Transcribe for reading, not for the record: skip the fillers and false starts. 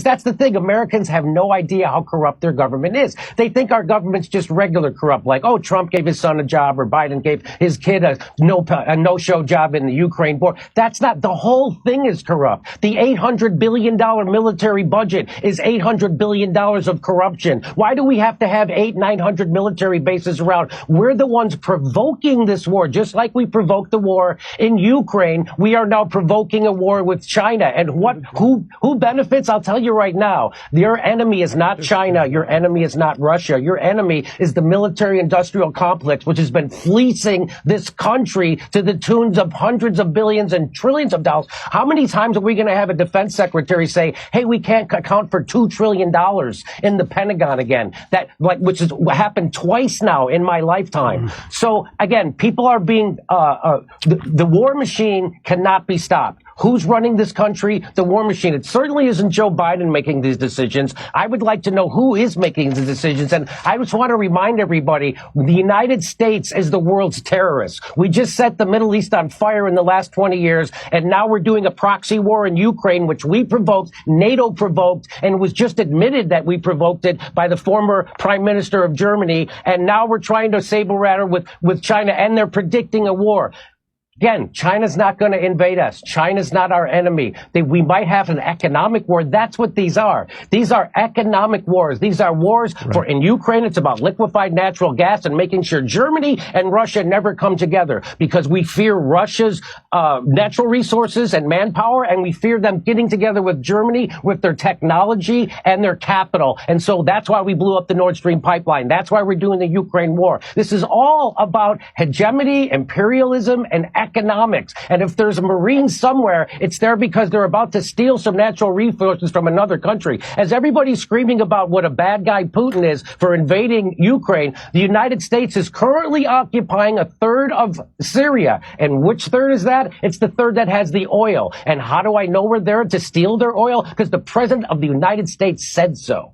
that's the thing. Americans have no idea how corrupt their government is. They think our government's just regular corrupt, like, oh, Trump gave his son a job or Biden gave his kid a no-show job in the Ukraine war. That's not, the whole thing is corrupt. The $800 billion military budget is $800 billion of corruption. Why do we have to have 900 military bases around? We're the ones provoking this war, just like we provoked the war in Ukraine. We are now provoking a war with China. And who benefits? I'll tell you right now, your enemy is not China. Your enemy is not Russia. Your enemy is the military-industrial complex, which has been fleecing this country to the tunes of hundreds of billions and trillions of dollars. How many times are we going to have a defense secretary say, hey, we can't account for $2 trillion in the Pentagon again? That, like, which has happened twice now in my lifetime. So again, people are being, the war machine cannot be stopped. Who's running this country? The war machine. It certainly isn't Joe Biden making these decisions. I would like to know who is making the decisions. And I just want to remind everybody, the United States is the world's terrorist. We just set the Middle East on fire in the last 20 years. And now we're doing a proxy war in Ukraine, which we provoked, NATO provoked, and was just admitted that we provoked it by the former prime minister of Germany. And now we're trying to saber rattle with China, and they're predicting a war. Again, China's not going to invade us. China's not our enemy. We might have an economic war. That's what these are. These are economic wars. These are wars for, in Ukraine, it's about liquefied natural gas and making sure Germany and Russia never come together, because we fear Russia's natural resources and manpower, and we fear them getting together with Germany with their technology and their capital. And so that's why we blew up the Nord Stream pipeline. That's why we're doing the Ukraine war. This is all about hegemony, imperialism, and economics. And if there's a Marine somewhere, it's there because they're about to steal some natural resources from another country. As everybody's screaming about what a bad guy Putin is for invading Ukraine, the United States is currently occupying a third of Syria. And which third is that? It's the third that has the oil. And how do I know we're there to steal their oil? Because the president of the United States said so.